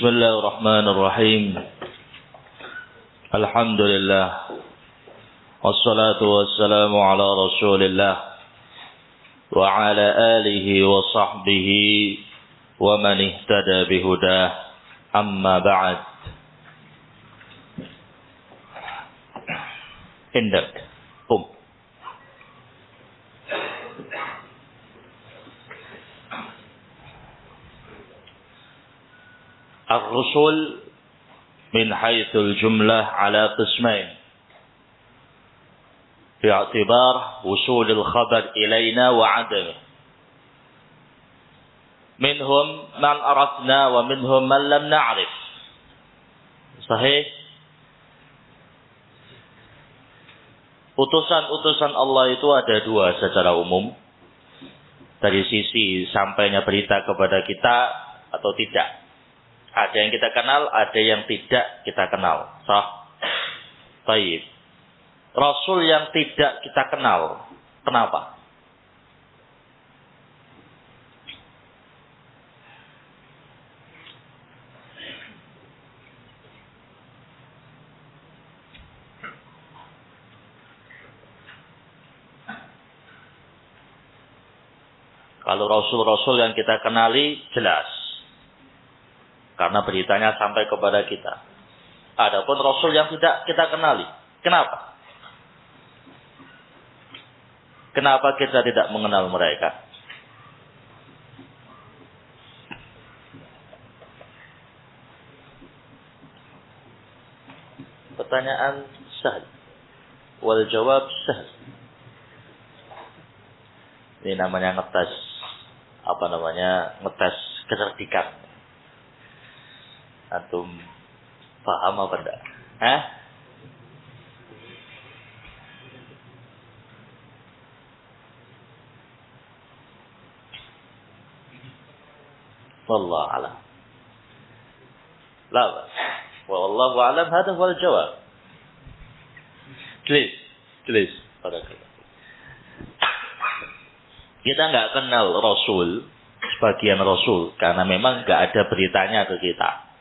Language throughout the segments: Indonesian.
Bismillahirrahmanirrahim. Alhamdulillah. Wassalatu wassalamu ala Rasulillah wa ala alihi wa sahbihi wa man ihtada bihudah. Amma ba'd. Indak. الرسل من حيث الجملة على قسمين باعتبار وصول الخبر إلينا وعدمه منهم من عرفنا ومنهم من لم نعرف صحيح. Utusan-utusan Allah itu ada dua secara umum, dari sisi sampainya berita kepada kita atau tidak. Ada yang kita kenal, ada yang tidak kita kenal. Sah? Baik. Rasul yang tidak kita kenal. Kenapa? Kalau Rasul-Rasul yang kita kenali, jelas. Karena beritanya sampai kepada kita. Adapun Rasul yang tidak kita kenali. Kenapa? Kenapa kita tidak mengenal mereka? Pertanyaan sahih. Wal jawab sahih. Ini namanya ngetes. Ngetes kecerdikan. Antum paham apa enggak? Wallahu a'lam. La bas. Wallahu a'lam, hada huwa al-jawab. Tulis. Kita enggak kenal Rasul, sebagian Rasul, karena memang enggak ada beritanya ke kita.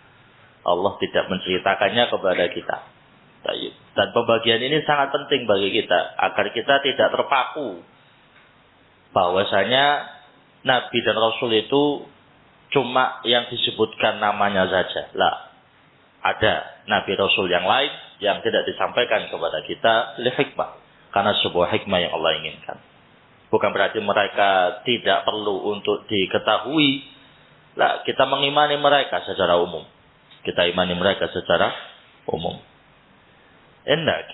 Allah tidak menceritakannya kepada kita. Dan pembagian ini sangat penting bagi kita, agar kita tidak terpaku bahwasanya Nabi dan Rasul itu cuma yang disebutkan namanya saja. Lah, ada Nabi Rasul yang lain yang tidak disampaikan kepada kita oleh hikmah, karena sebuah hikmah yang Allah inginkan. Bukan berarti mereka tidak perlu untuk diketahui. Lah, kita mengimani mereka secara umum. Kita imani mereka secara umum. Indak.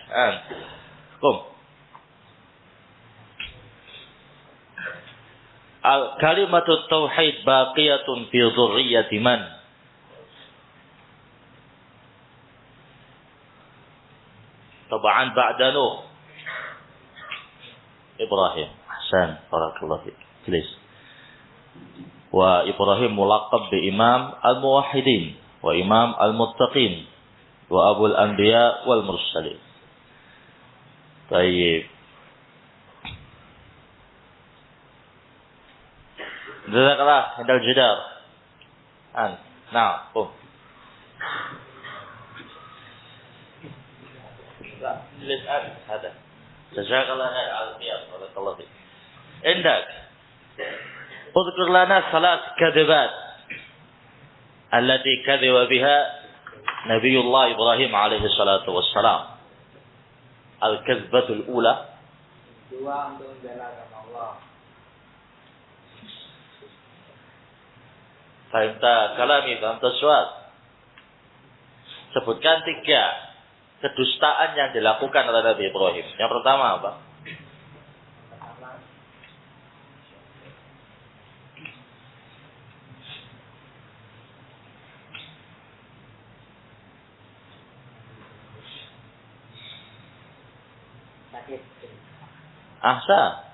Kum. Kalimatut tauhid baqiyatun fi dzurriyyati man? Tab'an ba'da Nuh. Ibrahim. Ahsan. Barakallahu fik. Tulis. Wa Ibrahim mulaqab bi Imam al-Muwahhidin. Wa Imam al-Muttaqin wa Abul Anbiya wal Mursalin. Baik. Jazakallah indal jidar. Nah, tulis ada. Jazakallah al-Anbiya barakallahu fik. Indak. Udhkur lana salat kadhibat التي كذب بها نبي الله إبراهيم عليه الصلاة والسلام. الكذبة الأولى فهمت كلامي فهمت السؤال. Sebutkan 3 kedustaan yang dilakukan oleh Nabi Ibrahim. Yang pertama apa?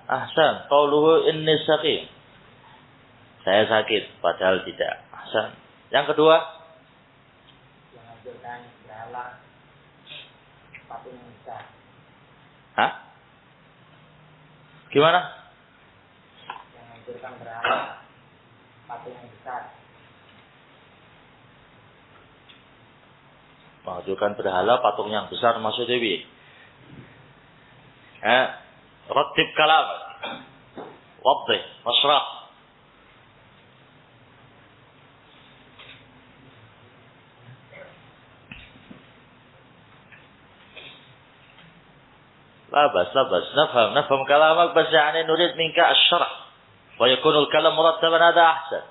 Ahsan. Qauluhu inni saqim. Saya sakit, padahal tidak. Ahsan. Yang kedua? Menganjurkan berhala patung yang besar. Hah? Gimana? Menganjurkan berhala patung yang besar. Mengajukan berhala patung yang besar maksudnya piye? Rattib kalam. Wadih, masrah. لا بس نفهم كلامك بس يعني نريد منك الشرح ويكون الكلام مرتبا هذا أحسن.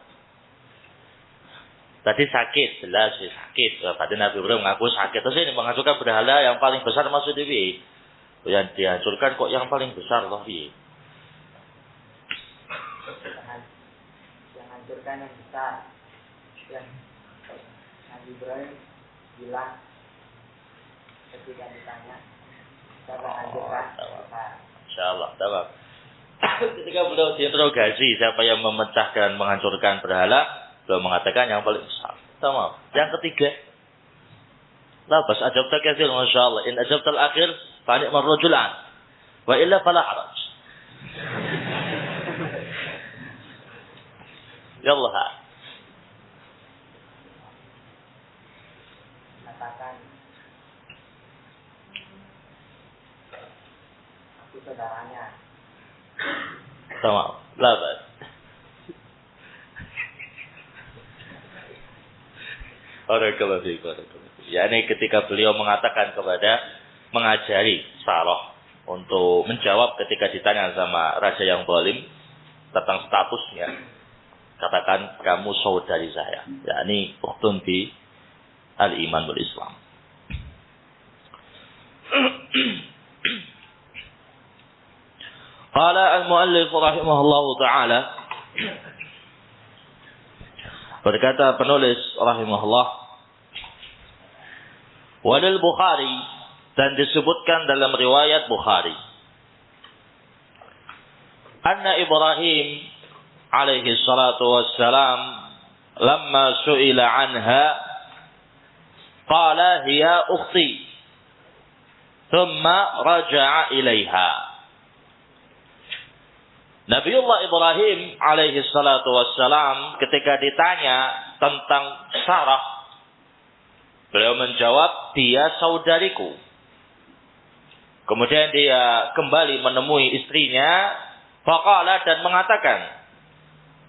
Tadi sakit, jelas sakit. Tadi Nabi Ibrahim mengaku sakit. Terus ini menghancurkan berhala yang paling besar maksudnya piye? Yang dihancurkan kok yang paling besar loh piye? Yang hancurkan yang besar. Yang Nabi Ibrahim bilang ketika ditanya, siapa hancurkan? Insyaallah, tamam. Ketika beliau diinterogasi siapa yang memecahkan, menghancurkan berhala, beliau mengatakan yang paling besar. Tamam. Yang ketiga, la bas ajabta katsir masyaallah. In ajabta al-akhir fa ni'mar rajulan. Wa illa fala haraj. Yallah. Katakan aku saudaranya. Tamam. La bas. Barakallahu fiik. Yani ketika beliau mengatakan mengajari Sarah untuk menjawab ketika ditanya sama raja yang zalim tentang statusnya, katakan kamu saudari saya, yakni ukhtun bi al-iman wal Islam. Qala al-muallif rahimahullahu taala, berkata penulis rahimahullah, walil Bukhari, dan disebutkan dalam riwayat Bukhari, anna Ibrahim alaihi salatu wassalam lamma su'ila anha qala hiya ukhti thumma raja'a ilaiha. Nabiullah Ibrahim alaihi salatu wassalam ketika ditanya tentang Sarah, beliau menjawab, dia saudariku. Kemudian dia kembali menemui istrinya, faqala, dan mengatakan,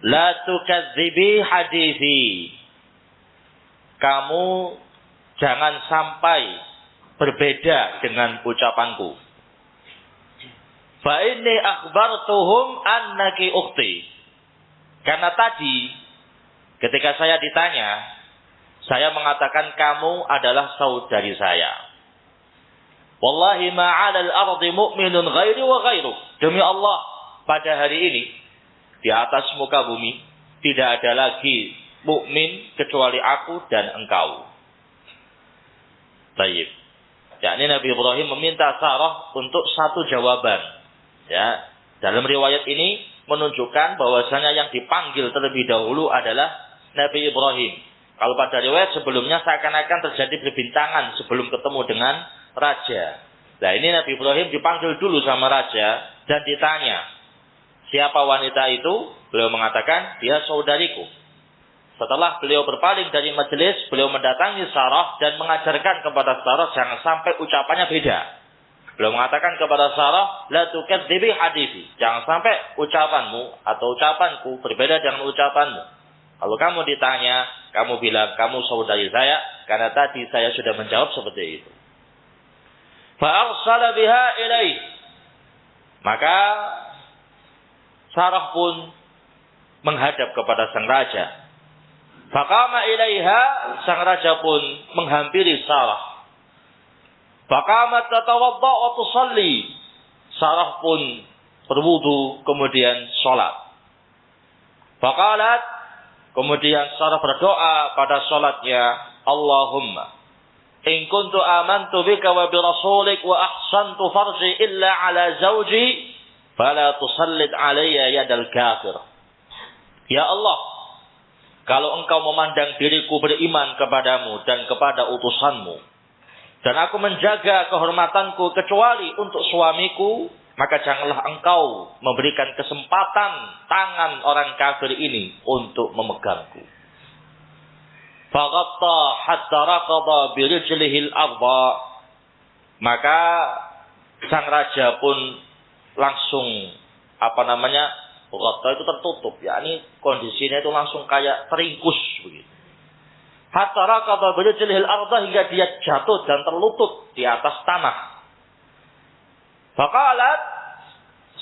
la tukadzibi hadithi. Kamu jangan sampai berbeda dengan ucapanku. Fa inni akhbartuhum annaki ukhti. Karena tadi ketika saya ditanya, saya mengatakan kamu adalah saudari saya. Wallahi ma'alal ardi mu'minun ghairi wa ghairu. Demi Allah, pada hari ini di atas muka bumi tidak ada lagi mukmin kecuali aku dan engkau. Baik. Yakni Nabi Ibrahim meminta Sarah untuk satu jawaban. Ya, dalam riwayat ini menunjukkan bahwasanya yang dipanggil terlebih dahulu adalah Nabi Ibrahim. Kalau pada riwayat sebelumnya seakan-akan terjadi perbincangan sebelum ketemu dengan raja. Nah, ini Nabi Ibrahim dipanggil dulu sama raja dan ditanya, siapa wanita itu? Beliau mengatakan, dia saudariku. Setelah beliau berpaling dari majelis, beliau mendatangi Sarah dan mengajarkan kepada Sarah jangan sampai ucapannya beda. Beliau mengatakan kepada Sarah, la tukadzibi hadithi. Jangan sampai ucapanmu atau ucapanku berbeda dengan ucapanmu. Kalau kamu ditanya, kamu bilang kamu saudari saya, karena tadi saya sudah menjawab seperti itu. Fa arsala biha ilaih. Maka Sarah pun menghadap kepada sang raja. Faqama ilaiha, sang raja pun menghampiri Sarah. Faqamat tatawadda wa tusalli. Sarah pun berwudu kemudian salat. Faqalat, kemudian Sarah berdoa pada salatnya, Allahumma in kuntu amantu bika wa bi rasulik wa ahsantu farji illa ala zawji fala tusallid alayya yadal kafir. Ya Allah, kalau engkau memandang diriku beriman kepadamu dan kepada utusanmu, dan aku menjaga kehormatanku kecuali untuk suamiku, maka janganlah engkau memberikan kesempatan tangan orang kafir ini untuk memegangku. faghatta hatta raqada bi rijlihi al-ardha. Maka sang raja pun langsung ghatta itu tertutup, yakni kondisinya itu langsung kayak teringkus begitu. Hatta raqada bi rijlihi al-ardha, hingga dia jatuh dan terlutut di atas tanah. Faqalat,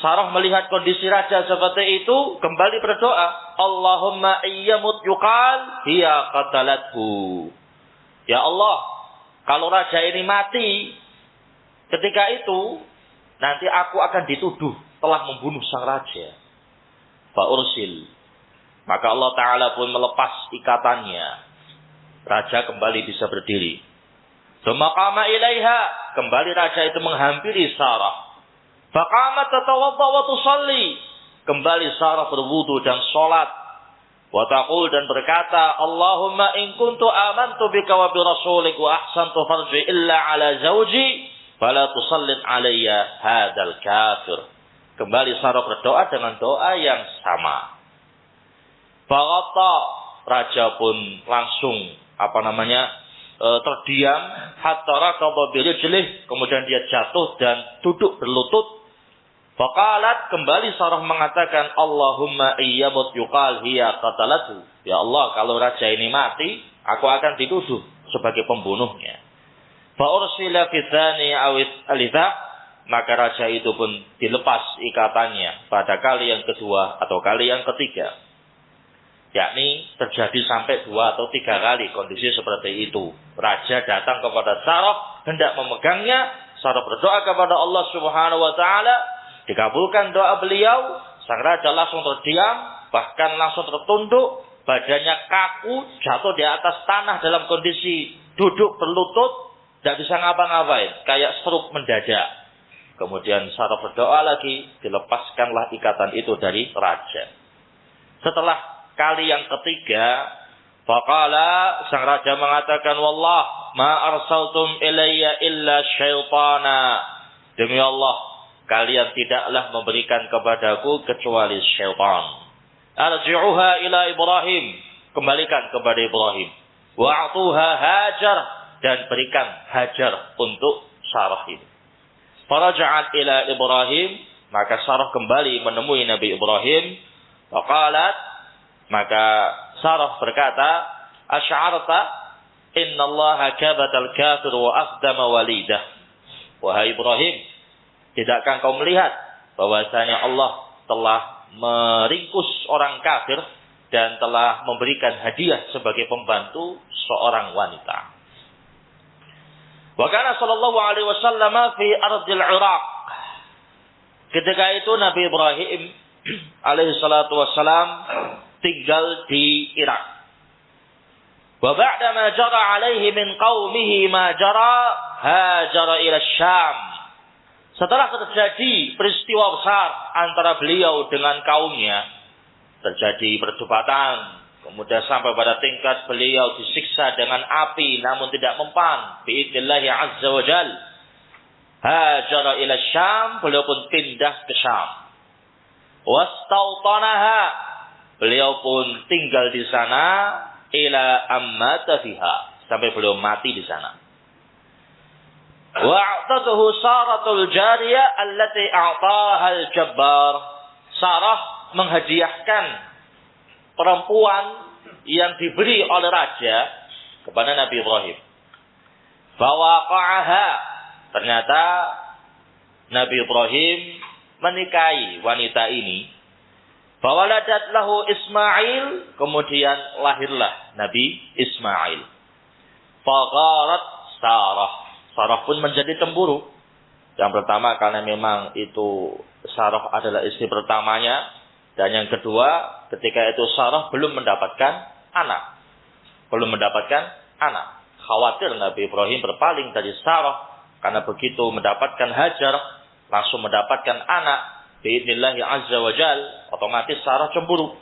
Sarah melihat kondisi raja seperti itu, kembali berdoa, Allahumma iyyamut yuqal hiya qatalathu. Ya Allah, kalau raja ini mati ketika itu, nanti aku akan dituduh telah membunuh sang raja. Fa ursil. Maka Allah Ta'ala pun melepas ikatannya. Raja kembali bisa berdiri. Tsumma qama ilaiha, kembali raja itu menghampiri Sarah. Faqamat tatawadda wa tusalli, kembali Sarah berwudu dan salat. Wa taqul, dan berkata, Allahumma in kuntu amantu bika wa bi rasulik wa ahsantu farji illa ala zawji fala tusallin alayya hadzal kafir. Kembali Sarah berdoa dengan doa yang sama. Faqata, raja pun langsung terdiam, hatta raqaba bi rijlihi, kemudian dia jatuh dan duduk berlutut. Faqalat, kembali Sarah mengatakan, Allahumma iyyamut yuqal hiya qatalathu. Ya Allah, kalau raja ini mati, aku akan dituduh sebagai pembunuhnya. Fa ursila fi tsani aw alitha, maka raja itu pun dilepas ikatannya pada kali yang kedua atau kali yang ketiga. Yakni terjadi sampai 2 atau 3 kali kondisi seperti itu. Raja datang kepada Sarah, hendak memegangnya. Sarah berdoa kepada Allah Subhanahu wa Ta'ala. Dikabulkan doa beliau. Sang raja langsung terdiam, bahkan langsung tertunduk. Badannya kaku, jatuh di atas tanah dalam kondisi duduk berlutut. Tidak bisa ngapa-ngapain, kayak stroke mendadak. Kemudian Sarah berdoa lagi, dilepaskanlah ikatan itu dari raja. Setelah kali yang ketiga, faqala, sang raja mengatakan, wallah ma arsaltum ilayya illa syaitana. Demi Allah, kalian tidaklah memberikan kepadaku kecuali syaitan. Arji'uha ila Ibrahim, kembalikan kepada Ibrahim. Wa'atuha Hajar, dan berikan Hajar untuk Sarah ini. Faraja'at ila Ibrahim, maka Sarah kembali menemui Nabi Ibrahim. Faqalat, maka Sarah berkata, Asy'arta innallaha kabatal kafir wa akhdama walidah. Wahai Ibrahim, tidakkah kau melihat bahwasanya Allah telah meringkus orang kafir dan telah memberikan hadiah sebagai pembantu seorang wanita. Wa kana sallallahu alaihi wasallam fi ardil Iraq. Ketika itu Nabi Ibrahim alaihi salatu wassalam tinggal di Irak. Wa ba'da ma jara alaihi min qaumihi ma jara, hajara ila Syam. Setelah terjadi peristiwa besar antara beliau dengan kaumnya, terjadi perdebatan, kemudian sampai pada tingkat beliau disiksa dengan api namun tidak mempan, biidznillah azza wa jal. Hajara ila Syam, beliau pun pindah ke Syam. Wastautanaha, beliau pun tinggal di sana ila ammata fiha, sampai beliau mati di sana. Wa'tatuhu Saratul jariyah allati a'taha al-jabbar. Sarah menghadiahkan perempuan yang diberi oleh raja kepada Nabi Ibrahim. Fawaqa'aha, ternyata Nabi Ibrahim menikahi wanita ini. Fawaladat lahu Ismail, kemudian lahirlah Nabi Ismail. Fagharat Sarah, Sarah pun menjadi cemburu. Yang pertama karena memang itu Sarah adalah istri pertamanya, dan yang kedua ketika itu Sarah belum mendapatkan anak. Khawatir Nabi Ibrahim berpaling dari Sarah, karena begitu mendapatkan Hajar langsung mendapatkan anak. Biidznillah azza wa jal, otomatis Sarah cemburu.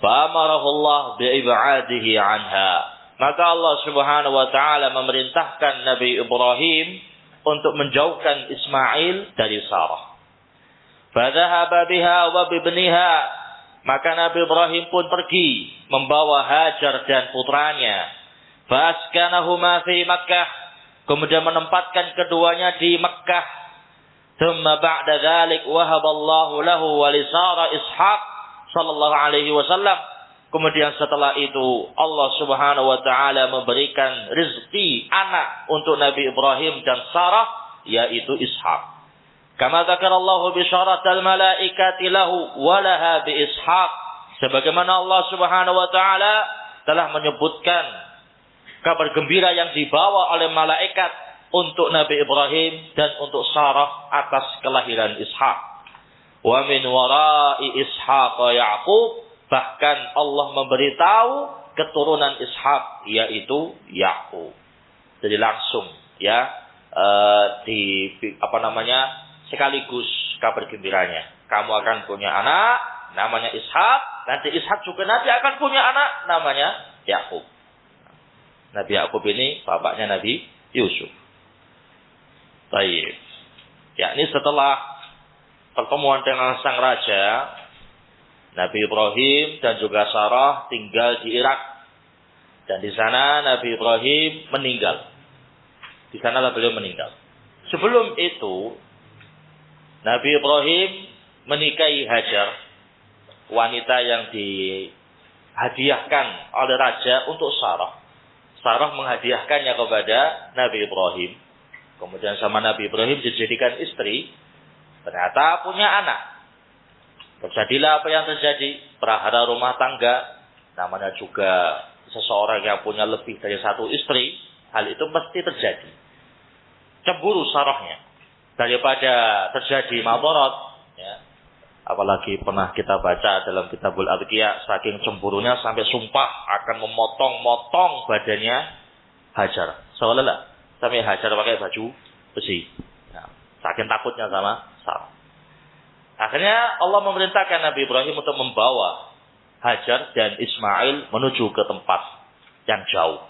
Fa'amarahullah bi'ib'adihi anha. Maka Allah Subhanahu wa taala memerintahkan Nabi Ibrahim untuk menjauhkan Ismail dari Sarah. Fadhahaba biha wa bibniha. Maka Nabi Ibrahim pun pergi membawa Hajar dan putranya fa askanahuma fi Makkah, kemudian menempatkan keduanya di Mekkah. Thumma ba'da dzalik wahaballahu lahu wa li Sarah Ishaq sallallahu alaihi wasallam. Kemudian setelah itu Allah Subhanahu wa taala memberikan rezeki anak untuk Nabi Ibrahim dan Sarah, yaitu Ishaq. Kama dzakarallahu bisyaratal malaikati lahu wa laha bi Ishaq. Sebagaimana Allah Subhanahu wa taala telah menyebutkan kabar gembira yang dibawa oleh malaikat untuk Nabi Ibrahim dan untuk Sarah atas kelahiran Ishaq. Wa min wara'i Ishaq Ya'qub, bahkan Allah memberitahu keturunan Ishaq yaitu Ya'qub. Jadi langsung ya sekaligus kabar gembiranya. Kamu akan punya anak namanya Ishaq, nanti Ishaq juga nanti akan punya anak namanya Ya'qub. Nabi Ya'qub ini bapaknya Nabi Yusuf. Baik. Yakni setelah pertemuan dengan sang raja, Nabi Ibrahim dan juga Sarah tinggal di Irak. Dan di sana Nabi Ibrahim meninggal. Di sanalah beliau meninggal. Sebelum itu, Nabi Ibrahim menikahi Hajar, wanita yang dihadiahkan oleh raja untuk Sarah. Sarah menghadiahkannya kepada Nabi Ibrahim. Kemudian sama Nabi Ibrahim dijadikan istri. Ternyata punya anak. Terjadilah apa yang terjadi. Prahara rumah tangga. Namanya juga seseorang yang punya lebih dari satu istri. Hal itu mesti terjadi. Cemburu Sarahnya. Daripada terjadi madarat. Ya. Apalagi pernah kita baca dalam Kitabul Adqiyah. Saking cemburunya sampai sumpah akan memotong-motong badannya Hajar. Seolah-olah sampai Hajar pakai baju besi. Nah, saking takutnya sama Sarah. Akhirnya Allah memerintahkan Nabi Ibrahim untuk membawa Hajar dan Ismail menuju ke tempat yang jauh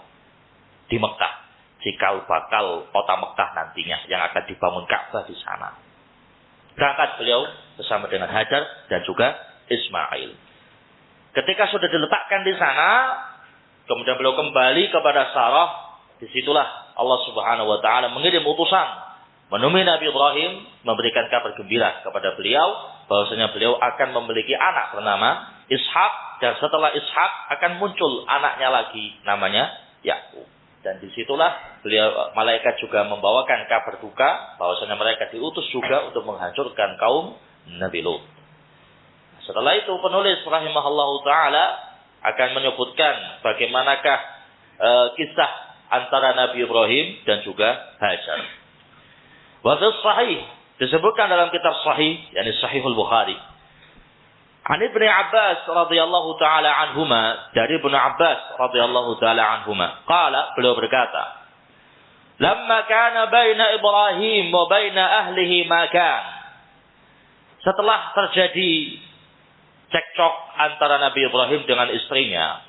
di Mekah. Cikal bakal kota Mekah nantinya yang akan dibangun Ka'bah di sana. Berangkat beliau bersama dengan Hajar dan juga Ismail. Ketika sudah diletakkan di sana, kemudian beliau kembali kepada Sarah. Disitulah Allah Subhanahu wa taala mengirim utusan menemui Nabi Ibrahim, memberikan kabar gembira kepada beliau bahwasanya beliau akan memiliki anak bernama Ishaq, dan setelah Ishaq akan muncul anaknya lagi namanya Ya'qub. Dan disitulah malaikat juga membawakan kabar duka bahwasanya mereka diutus juga untuk menghancurkan kaum Nabi Lut. Setelah itu penulis rahimahullahu taala akan menyebutkan bagaimanakah kisah antara Nabi Ibrahim dan juga Hajar. Wa fi sahih, disebutkan dalam kitab sahih, yakni Sahihul Bukhari. An Ibnu Abbas radhiyallahu taala anhuma, dari Ibnu Abbas radhiyallahu taala anhuma, qala, beliau berkata, "Lamma kana baina Ibrahim wa baina ahlihi ma kan." Setelah terjadi cekcok antara Nabi Ibrahim dengan istrinya,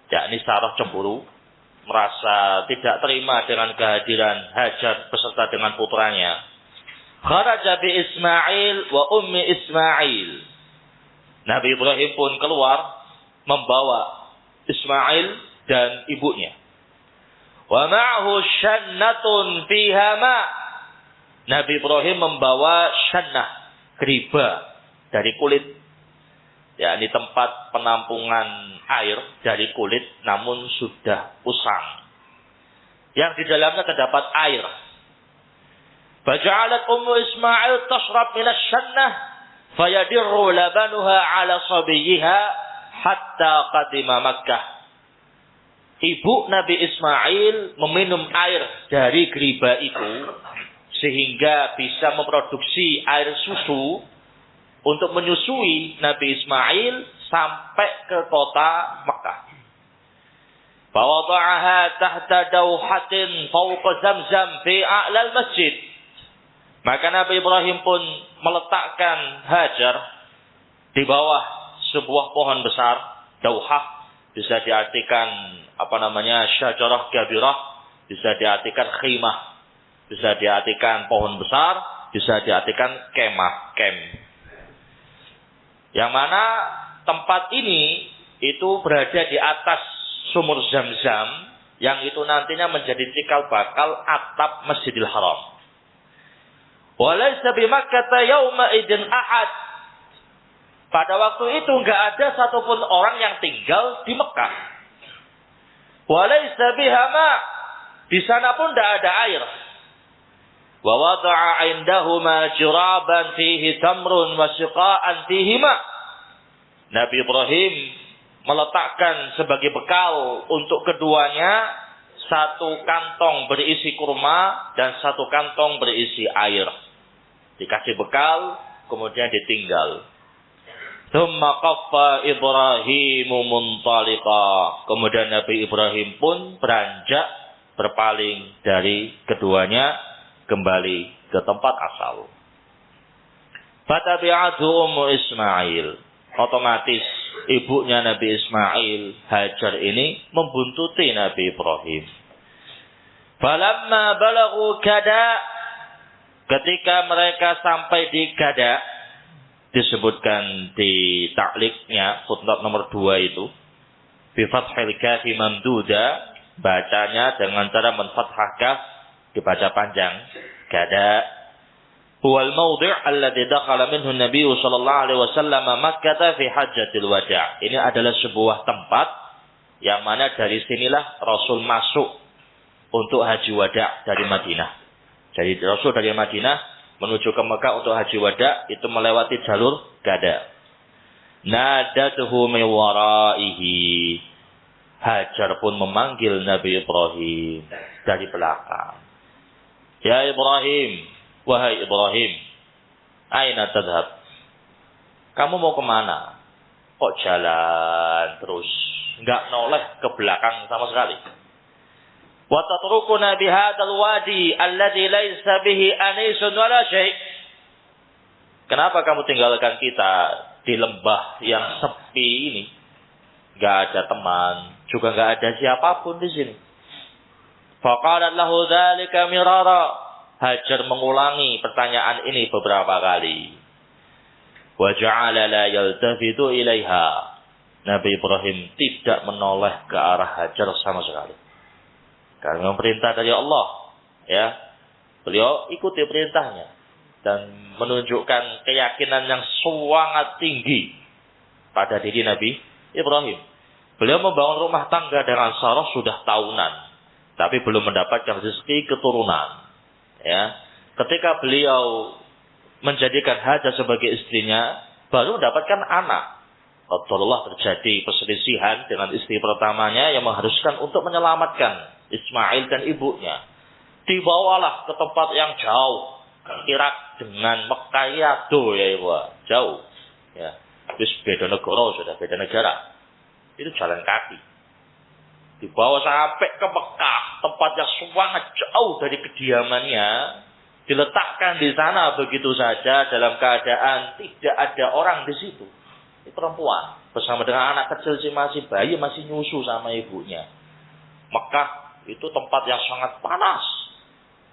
yakni Sarah cemburu, merasa tidak terima dengan kehadiran Hajar beserta dengan putranya. Kharaja bi Ismail wa ummi Ismail. Nabi Ibrahim pun keluar membawa Ismail dan ibunya. Wa ma'ahu shannatun fiha ma. Nabi Ibrahim membawa shannah, geriba dari kulit. Yakni tempat penampungan air dari kulit namun sudah usang. Yang di dalamnya terdapat air. Faja'alat ummu Ismail tashrab min asy-shannah fayadirru labanuha 'ala sabiyha hatta qadima Makkah. Ibu Nabi Ismail meminum air dari geriba itu sehingga bisa memproduksi air susu untuk menyusui Nabi Ismail sampai ke kota Mekah. Fawada'aha tahta dawhatin fawqa Zamzam fi a'lal masjid. Maka Nabi Ibrahim pun meletakkan Hajar di bawah sebuah pohon besar, dawhah, bisa diartikan syajarah gabirah, bisa diartikan khimah, bisa diartikan pohon besar, bisa diartikan kemah, yang mana tempat ini itu berada di atas sumur Zam-Zam yang itu nantinya menjadi cikal bakal atap Masjidil Haram. Walaysa bi Makkah yauma idin ahad. Pada waktu itu enggak ada satupun orang yang tinggal di Mekah. Walaysa biha ma. Di sana pun enggak ada air. Wa wada'a indahuma juraban fihi tamrun wa siqa'an fihi ma. Nabi Ibrahim meletakkan sebagai bekal untuk keduanya satu kantong berisi kurma dan satu kantong berisi air. Dikasih bekal, kemudian ditinggal. Tsumma qaffa Ibrahimu muntaliqa. Kemudian Nabi Ibrahim pun beranjak berpaling dari keduanya kembali ke tempat asal. Fatabi'athu Ummu Ismail. Otomatis ibunya Nabi Ismail, Hajar ini membuntuti Nabi Ibrahim. Falamma balaghu kada. Ketika mereka sampai di Gada, disebutkan di ta'liqnya footnote nomor 2 itu, bi fathil kafi mamduda, bacanya dengan cara menfathah kaf dibaca panjang. Gada huwal mawdi' alladhi dakhala minhu an-nabiy sallallahu alaihi wasallam Makkah fi hajjatil wada'. Ini adalah sebuah tempat yang mana dari sinilah Rasul masuk untuk haji wada' dari Madinah. Jadi Rasul dari Madinah menuju ke Mekah untuk haji wada itu melewati jalur Gada. Nadatuhu min waraihi. Hajar pun memanggil Nabi Ibrahim dari belakang. Ya Ibrahim, wahai Ibrahim, aina tadhhab? Kamu mau kemana? Kok jalan terus? Enggak noleh ke belakang sama sekali. Wa tatrukuna bihadzal wadi alladzi laisa bihi anisun wala syai'. Kenapa kamu tinggalkan kita di lembah yang sepi ini? Enggak ada teman, juga enggak ada siapapun di sini. Faqalat lahu dzalika mirara. Hajar mengulangi pertanyaan ini beberapa kali. Wa ja'ala la yaltafitu ilaiha. Nabi Ibrahim tidak menoleh ke arah Hajar sama sekali. Karena perintah dari Allah, ya, beliau ikuti perintahnya dan menunjukkan keyakinan yang sangat tinggi pada diri Nabi Ibrahim. Beliau membangun rumah tangga dengan Sarah sudah tahunan, tapi belum mendapatkan rezeki keturunan. Ya, ketika beliau menjadikan Hajar sebagai istrinya, baru mendapatkan anak. Qadarullah terjadi perselisihan dengan istri pertamanya yang mengharuskan untuk menyelamatkan Ismail dan ibunya. Dibawalah ke tempat yang jauh, Irak dengan Mekah yado ya ibu, jauh. Ya, terus beda negara sudah beda negara. Itu jalan kaki. Dibawa sampai ke Mekah, tempat yang sangat jauh dari kediamannya. Diletakkan di sana begitu saja dalam keadaan tidak ada orang di situ. Ini perempuan bersama dengan anak kecil masih bayi, masih nyusu sama ibunya. Mekah itu tempat yang sangat panas,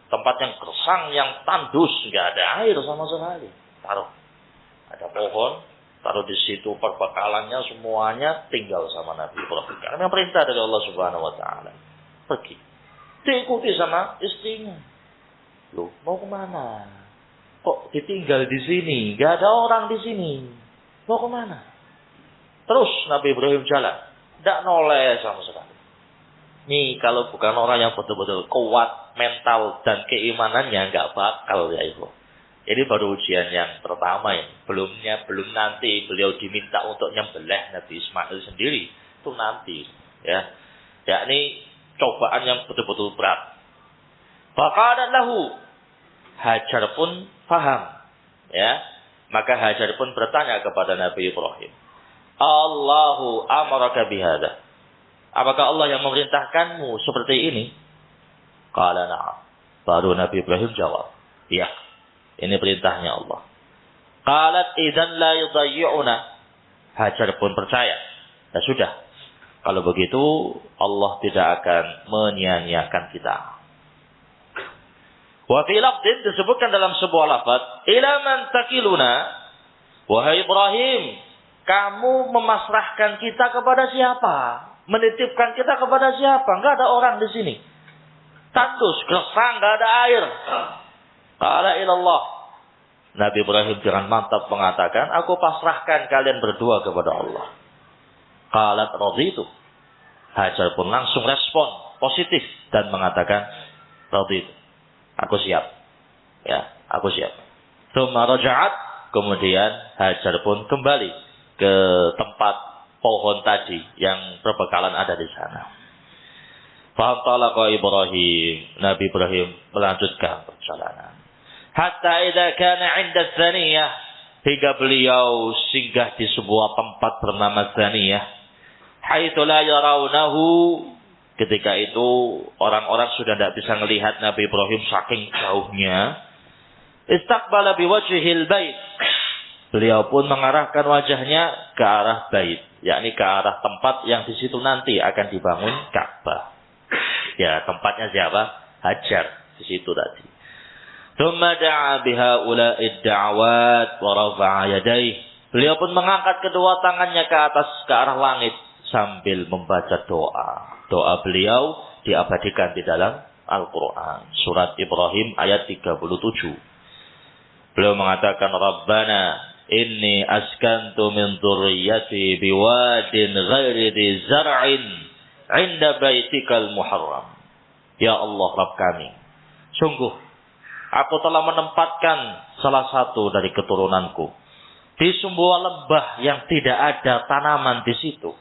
tempat yang gersang, yang tandus, nggak ada air sama sekali. Taruh, ada pohon, taruh di situ perbekalannya semuanya, tinggal sama Nabi Ibrahim. Karena perintah dari Allah Subhanahu Wa Taala, pergi, diikuti sama istrinya. Loh, mau kemana? Kok ditinggal di sini? Nggak ada orang di sini. Mau kemana? Terus Nabi Ibrahim jalan, tidak noleh sama sekali. Nih kalau bukan orang yang betul-betul kuat mental dan keimanannya nggak bakal ya ibu. Ini baru ujian yang pertama ya. Belum nanti beliau diminta untuk nyembelih Nabi Ismail sendiri. Itu nanti ya. Yakni cobaan yang betul-betul berat. Faqalat lahu. Hajar pun faham ya. Maka Hajar pun bertanya kepada Nabi Ibrahim. Allahu amaraka bihada. Apakah Allah yang memerintahkanmu seperti ini? Qala na'am. Baru Nabi Ibrahim jawab, iya. Ini perintahnya Allah. Qalat idzan la yudayyi'una. Hajar pun percaya. Ya sudah. Kalau begitu Allah tidak akan menyia-nyiakan kita. Wa fi lafdhin disebutkan dalam sebuah lafaz, ila man takiluna? Wahai Ibrahim, kamu memasrahkan kita kepada siapa? Menitipkan kita kepada siapa? Enggak ada orang di sini. Tandus, gersang, enggak ada air. Qala ilallah. Nabi Ibrahim dengan mantap mengatakan, aku pasrahkan kalian berdua kepada Allah. Qalat raditu. Hajar pun langsung respon positif dan mengatakan, raditu. Aku siap. Ya, aku siap. Tsumma raja'at. Kemudian Hajar pun kembali ke tempat pohon tadi yang berbekalan ada di sana. Fa'antalaqa Ibrahim. Nabi Ibrahim melanjutkan perjalanan. Hatta idza kana 'inda Tsaniyah, hingga beliau singgah di sebuah tempat bernama Tsaniyah. Haitsu la yarawnahu, ketika itu orang-orang sudah tidak bisa melihat Nabi Ibrahim saking jauhnya. Istaqbala biwajhil bait. Beliau pun mengarahkan wajahnya ke arah bait, yakni ke arah tempat yang di situ nanti akan dibangun Ka'bah. Ya, tempatnya siapa? Hajar di situ tadi. Tsumma da'a bihaula'id da'awat wa rafa'a yadayhi. Beliau pun mengangkat kedua tangannya ke atas ke arah langit sambil membaca doa. Doa beliau diabadikan di dalam Al-Qur'an, surat Ibrahim ayat 37. Beliau mengatakan, Rabbana inni askantu min dzurriyyati biwadin ghairi dzi zar'in 'inda baitikal muharram. Ya Allah Rabb kami, sungguh aku telah menempatkan salah satu dari keturunanku di sebuah lembah yang tidak ada tanaman di situ,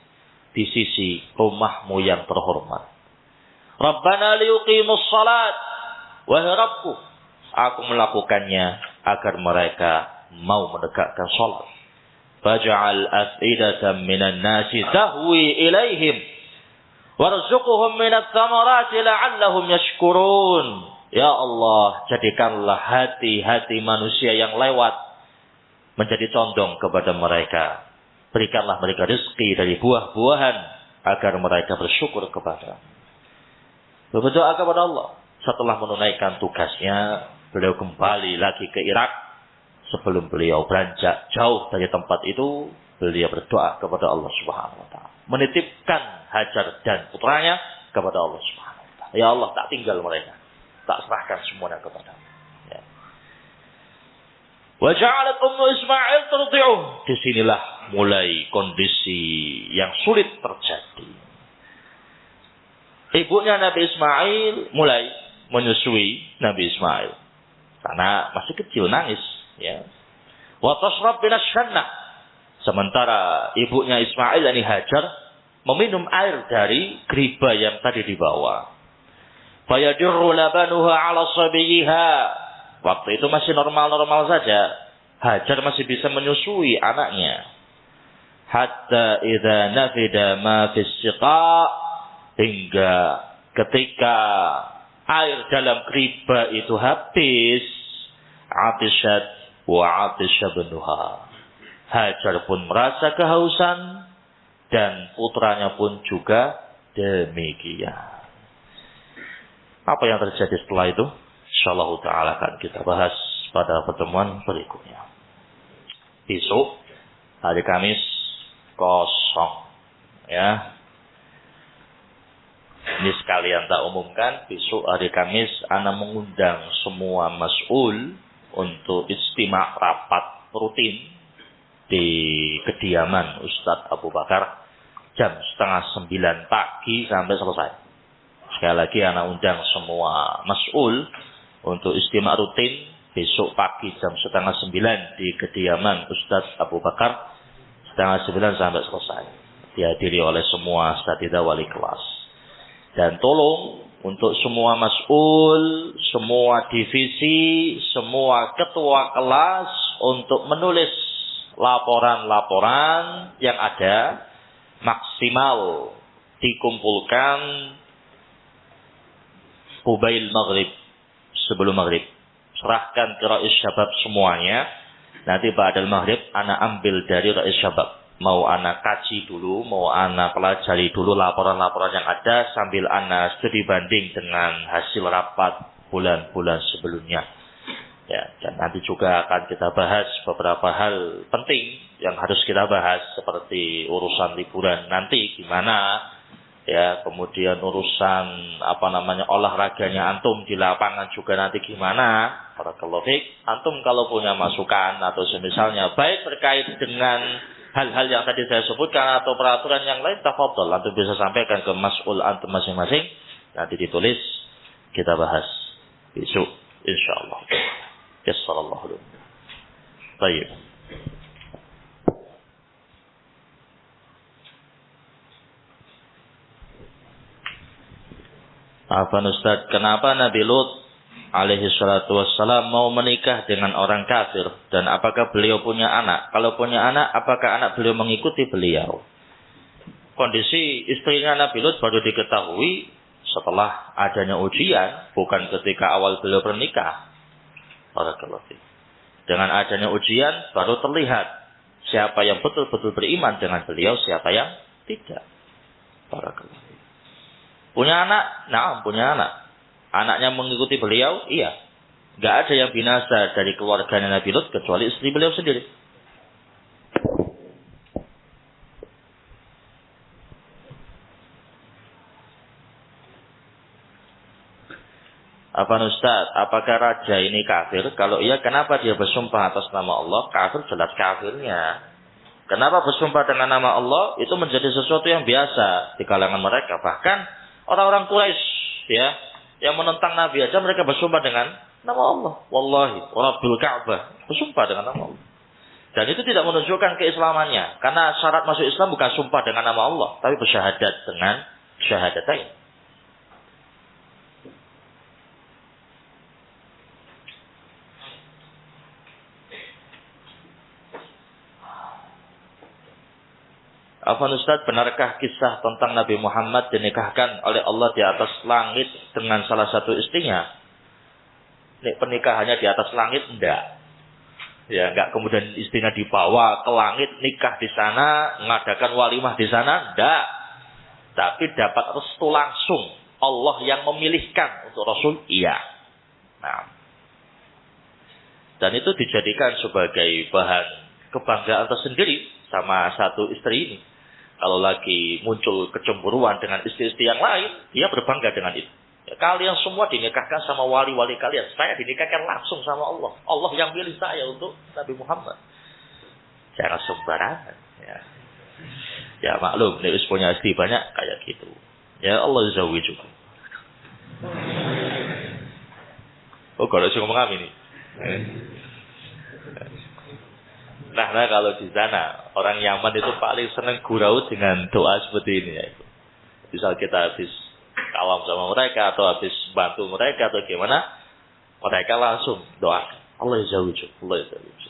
di sisi rumahmu yang terhormat. Rabbana liyuqimus salat. Wahai Rabbku, aku melakukannya agar mereka mau menegakkan salat. Faj'al af'idatan minan nasi tahwi ilaihim warzuqhum minats thamarati la'allahum yashkurun. Ya Allah, jadikanlah hati-hati manusia yang lewat menjadi condong kepada mereka. Berikanlah mereka rezeki dari buah-buahan agar mereka bersyukur kepada. Berdoa kepada Allah. Setelah menunaikan tugasnya, beliau kembali lagi ke Irak. Sebelum beliau beranjak jauh dari tempat itu, beliau berdoa kepada Allah Subhanahu wa taala. Menitipkan Hajar dan putranya kepada Allah Subhanahu wa taala. Ya Allah, tak tinggal mereka. Tak serahkan semuanya kepadamu. Ya. Wa ja'alat ummu Ismail turdi'uh. Disinilah mulai kondisi yang sulit terjadi. Ibunya Nabi Ismail mulai menyusui Nabi Ismail. Karena masih kecil, nangis. Ya. Wa tashrab binas syannah. Sementara ibunya Ismail, yakni Hajar, meminum air dari geriba yang tadi dibawa. Fayadirru labanuha ala sabiyiha. Waktu itu masih normal-normal saja. Hajar masih bisa menyusui anaknya. Hatta idza nafida ma fis siqa, hingga ketika air dalam geriba itu habis, atishat wa atisha ibnuha. Hajar pun merasa kehausan dan putranya pun juga demikian. Apa yang terjadi setelah itu? Insyaallah ta'ala akan kita bahas pada pertemuan berikutnya. Besok, hari Kamis, kosong. Ya. Ini sekalian tak umumkan, besok hari Kamis, ana mengundang semua mas'ul untuk istima' rapat rutin di kediaman Ustadz Abu Bakar jam 8:30 pagi sampai selesai. Sekali lagi anak undang semua mas'ul untuk istimewa rutin besok pagi jam 8:30 di kediaman Ustadz Abu Bakar 8:30 sampai selesai. Dihadiri oleh semua asatidzah wali kelas. Dan tolong untuk semua mas'ul, semua divisi, semua ketua kelas untuk menulis laporan-laporan yang ada maksimal dikumpulkan Qubail Maghrib, sebelum Maghrib. Serahkan ke Rais Syabab semuanya. Nanti ba'dal Maghrib, ana ambil dari Rais Syabab. Mau ana kaji dulu, mau ana pelajari dulu laporan-laporan yang ada, sambil ana studi banding dengan hasil rapat bulan-bulan sebelumnya. Ya, dan nanti juga akan kita bahas beberapa hal penting yang harus kita bahas, seperti urusan liburan nanti, gimana Ya, kemudian urusan olahraganya antum di lapangan juga nanti gimana? Barakallahu fiik. Antum kalau punya masukan atau semisalnya baik terkait dengan hal-hal yang tadi saya sebutkan atau peraturan yang lain, tafadhol antum bisa sampaikan ke mas'ul antum masing-masing. Nanti ditulis, kita bahas besok insyaallah. Jazakallahu khairan. Baik. Afan Ustaz, kenapa Nabi Lut alaihi salatu wassalam mau menikah dengan orang kafir? Dan apakah beliau punya anak? Kalau punya anak, apakah anak beliau mengikuti beliau? Kondisi istrinya Nabi Lut baru diketahui setelah adanya ujian, bukan ketika awal beliau bernikah. Barakallahu fiik. Dengan adanya ujian, baru terlihat siapa yang betul-betul beriman dengan beliau, siapa yang tidak. Barakallahu fiik. Punya anak? Nah, punya anak. Anaknya mengikuti beliau? Iya. Gak ada yang binasa dari keluarganya Nabi Lut kecuali istri beliau sendiri. Apa Ustaz? Apakah raja ini kafir? Kalau iya, kenapa dia bersumpah atas nama Allah? Kafir jelas kafirnya. Kenapa bersumpah dengan nama Allah? Itu menjadi sesuatu yang biasa di kalangan mereka. Bahkan orang-orang Quraisy, ya, yang menentang Nabi aja mereka bersumpah dengan nama Allah. Wallahi, Rabbil Ka'bah, bersumpah dengan nama Allah. Dan itu tidak menunjukkan keislamannya, karena syarat masuk Islam bukan sumpah dengan nama Allah, tapi bersyahadat dengan syahadatain. Afwan Ustaz, benarkah kisah tentang Nabi Muhammad dinikahkan oleh Allah di atas langit dengan salah satu istrinya? Pernikahannya di atas langit? Enggak. Ya, enggak kemudian istrinya dibawa ke langit, nikah di sana, mengadakan walimah di sana? Enggak. Tapi dapat restu langsung. Allah yang memilihkan untuk Rasul? Iya. Nah. Dan itu dijadikan sebagai bahan kebanggaan tersendiri sama satu istri ini. Kalau lagi muncul kecemburuan dengan istri-istri yang lain, dia berbangga dengan itu. Ya, kalian semua dinikahkan sama wali-wali kalian. Saya dinikahkan langsung sama Allah. Allah yang pilih saya untuk Nabi Muhammad. Jangan sembarangan. Ya maklum, nih punya istri banyak kayak gitu. Ya Allah zawwi juga. Oh, kalau saya ngomong amin nih. Nah, kalau di sana orang Yaman itu paling senang gurau dengan doa seperti ini ya. Misal kita habis kalam sama mereka atau habis bantu mereka atau gimana, mereka langsung doa Allah yazawiju, Allah yazawiju.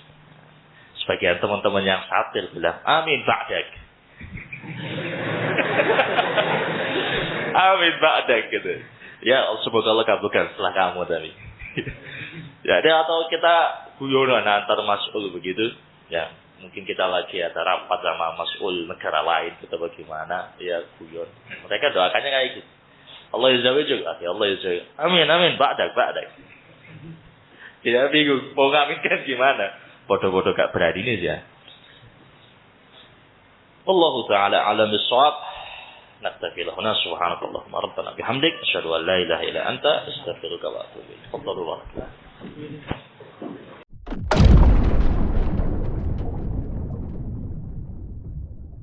Sebagian teman-teman yang satir bilang amin ba'dak. Amin ba'dak gitu. Ya, semoga Allah kabulkan setelah kamu tadi. Ya, atau kita guyonan antar mas'ul begitu. Ya, mungkin kita lagi ada rapat sama mas'ul negara lain atau bagaimana, ya guyon. Mereka doakannya kayak gitu. Allah yazawiju, Allah yazawiju. Amin, amin, ba'dak. Tidak bingung, mau ngaminkan gimana? Bodoh-bodoh gak berani nih ya. Wallahu ta'ala alam bis-shawab. Naktafi lahuna subhanakallahumma rabbana bihamdik asyhadu an la ilaha illa anta astaghfiruka wa atubu ilaik.